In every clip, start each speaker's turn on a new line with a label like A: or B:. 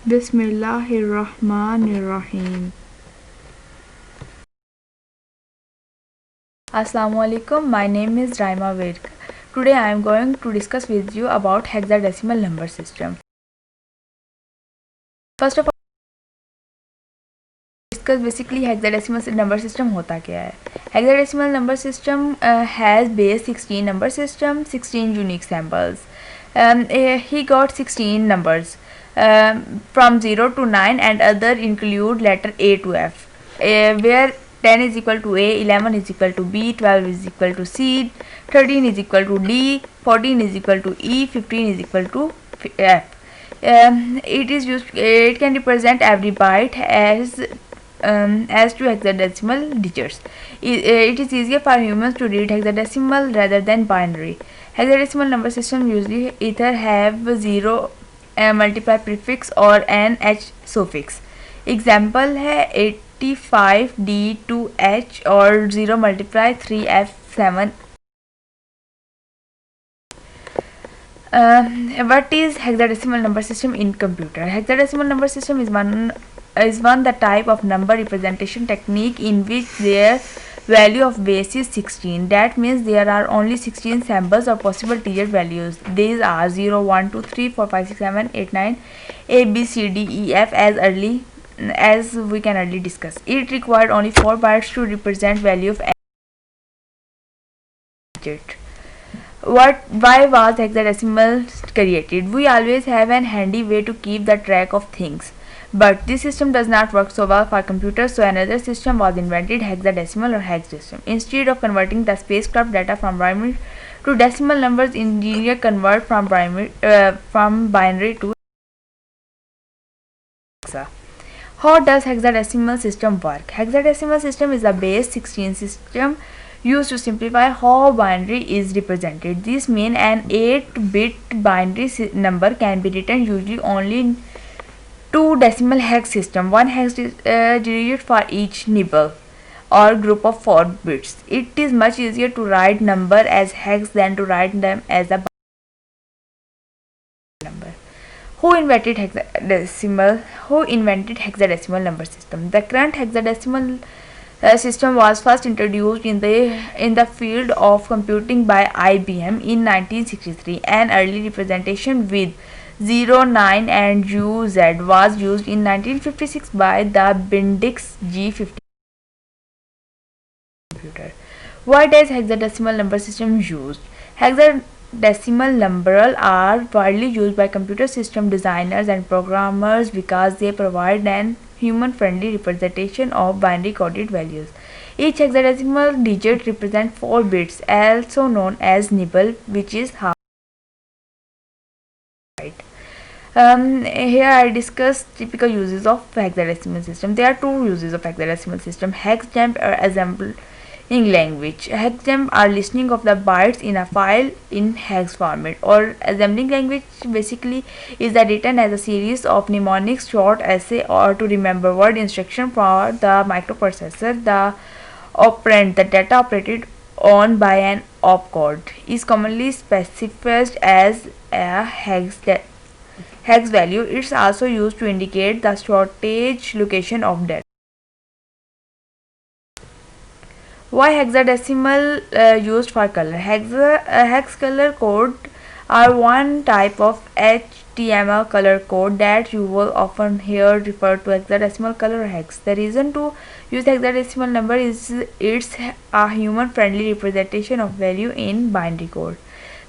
A: Bismillahirrahmanirrahim. Assalamualaikum. My name is Raima Virk. Today I am going to discuss with you about hexadecimal number system. First of all, discuss basically hexadecimal number system होता क्या है. Hexadecimal number system has base 16 number system, 16 unique samples. He got 16 numbers from 0 to 9 and other include letter A to F, where 10 is equal to A, 11 is equal to B, 12 is equal to C, 13 is equal to D, 14 is equal to E, 15 is equal to F. It can represent every byte as two hexadecimal digits. It is easier for humans to read hexadecimal rather than binary. Hexadecimal number system usually either have 0 multiply prefix or an H suffix. Example है 85D2H और 0 multiply 3F7. What is hexadecimal number system in computer? Hexadecimal number system is one the type of number representation technique in which their value of base is 16. That means there are only 16 samples or possible digit values. These are 0, 1, 2, 3, 4, 5, 6, 7, 8, 9, A, B, C, D, E, F as we can earlier discuss. It required only 4 bytes to represent value of any digit. Why was hexadecimal created? We always have an handy way to keep the track of things. But this system does not work so well for computers, so another system was invented, hexadecimal or hex system. Instead of converting the spacecraft data from binary to decimal numbers, engineers convert from binary to hexa. How does hexadecimal system work? Hexadecimal system is a base 16 system used to simplify how binary is represented. This means an 8-bit binary number can be written usually only in 2 decimal hex system. One hex digit for each nibble or group of 4 bits. It is much easier to write number as hex than to write them as a number. Who invented hexadecimal number system? The current hexadecimal system was first introduced in the field of computing by IBM in 1963. An early representation with 0, 9 and UZ was used in 1956 by the Bendix G50 computer. Why does hexadecimal number system used? Hexadecimal numerals are widely used by computer system designers and programmers because they provide an human-friendly representation of binary coded values. Each hexadecimal digit represents 4 bits, also known as nibble, which is half byte. Here I discuss typical uses of hexadecimal system. There are 2 uses of hexadecimal system: hexjump or assembling language. Hexjump are listening of the bytes in a file in hex format, or assembling language basically is that written as a series of mnemonics, short essay, or to remember word instruction for the microprocessor. The operand, the data operated on by an opcode, is commonly specified as a hex value. It's also used to indicate the shortage location of data. Why hexadecimal used for color? Hex color code are one type of HTML color code that you will often hear referred to hexadecimal color or hex. The reason to use hexadecimal number is it's a human-friendly representation of value in binary code.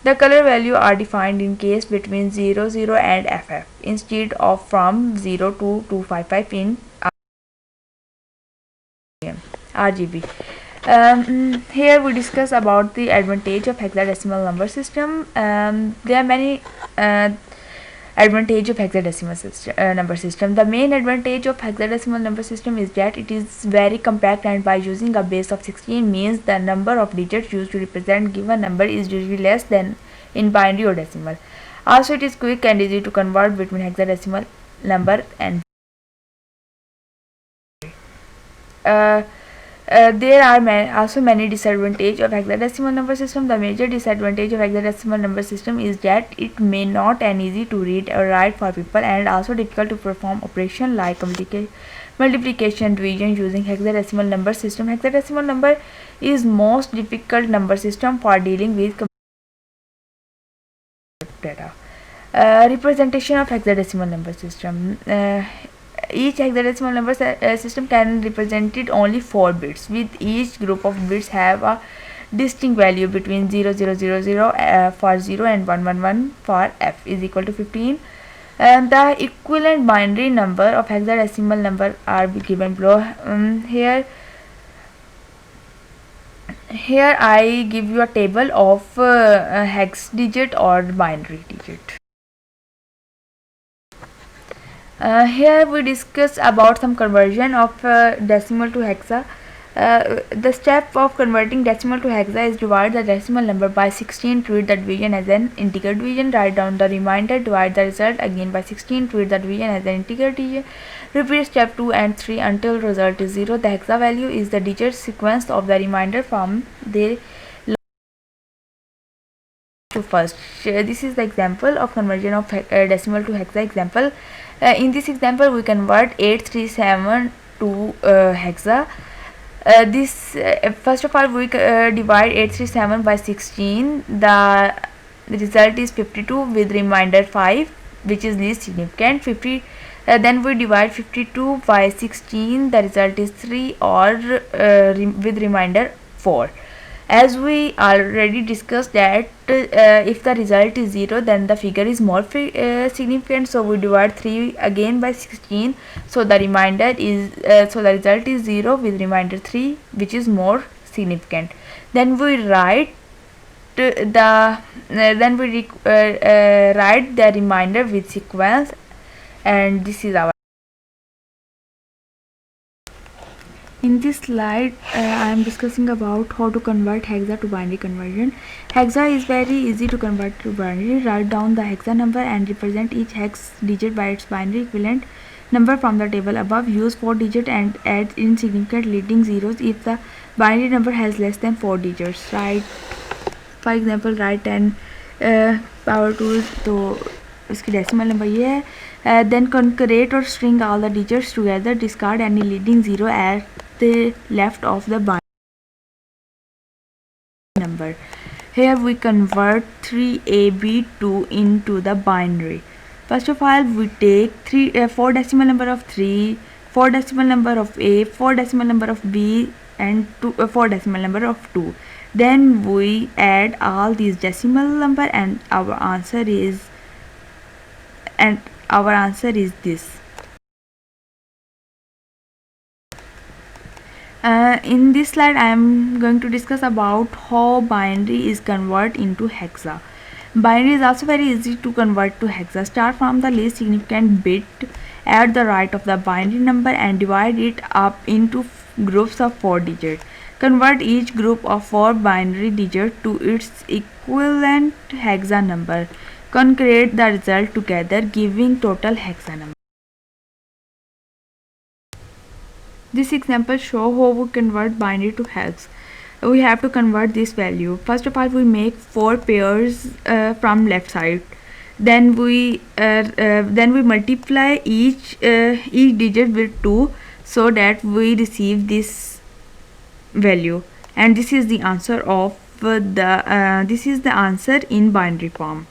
A: The color value are defined in case between 00 and FF instead of from 0 to 255 in RGB. Here we discuss about the advantage of hexadecimal number system. There are many advantage of hexadecimal number system. The main advantage of hexadecimal number system is that it is very compact, and by using a base of 16 means the number of digits used to represent given number is usually less than in binary or decimal. Also, it is quick and easy to convert between hexadecimal number and there are also many disadvantages of hexadecimal number system. The major disadvantage of hexadecimal number system is that it may not and easy to read or write for people, and also difficult to perform operation like multiplication, division using hexadecimal number system. Hexadecimal number is most difficult number system for dealing with data. Representation of hexadecimal number system. Each hexadecimal number system can represented only 4 bits, with each group of bits have a distinct value between 0000 for 0 and 111 for f is equal to 15. And the equivalent binary number of hexadecimal number are given below. Here I give you a table of hex digit or binary digit. Here we discuss about some conversion of decimal to hexa. The step of converting decimal to hexa is divide the decimal number by 16, treat the division as an integer division, write down the remainder, divide the result again by 16, treat the division as an integer division, repeat step 2 and 3 until result is 0. The hexa value is the digit sequence of the remainder from the to first. This is the example of conversion of decimal to hexa. Example, in this example we convert 837 to hexa. First of all we divide 837 by 16. The result is 52 with remainder 5, which is least significant. Then we divide 52 by 16. The result is 3, or with remainder 4. As we already discussed that if the result is 0, then the figure is more significant, so we divide 3 again by 16, so the remainder is so the result is 0 with remainder 3, which is more significant. Then we write write the remainder with sequence, and this is our. In this slide, I am discussing about how to convert hexa to binary conversion. Hexa is very easy to convert to binary. Write down the hexa number and represent each hex digit by its binary equivalent number from the table above. Use 4 digits and add insignificant leading zeros if the binary number has less than 4 digits. Write, for example, write 10 power 2, तो इसकी decimal number ये है. Then concatenate or string all the digits together. Discard any leading zero at the left of the binary number. Here we convert 3AB2 into the binary. First of all, we take 4 decimal number of 3, 4 decimal number of A, 4 decimal number of B, and 4 decimal number of 2. Then we add all these decimal number, and our answer is this. In this slide I am going to discuss about how binary is converted into hexa. Binary is also very easy to convert to hexa. Start from the least significant bit at the right of the binary number and divide it up into groups of 4 digits. Convert each group of 4 binary digits to its equivalent hexa number. Concrete the result together, giving total hexa number. This example shows how we convert binary to hex. We have to convert this value. First of all, we make 4 pairs from left side. Then we multiply each digit with 2, so that we receive this value, and this is the answer of this is the answer in binary form.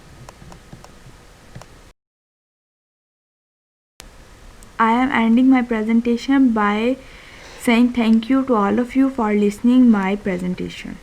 A: I am ending my presentation by saying thank you to all of you for listening my presentation.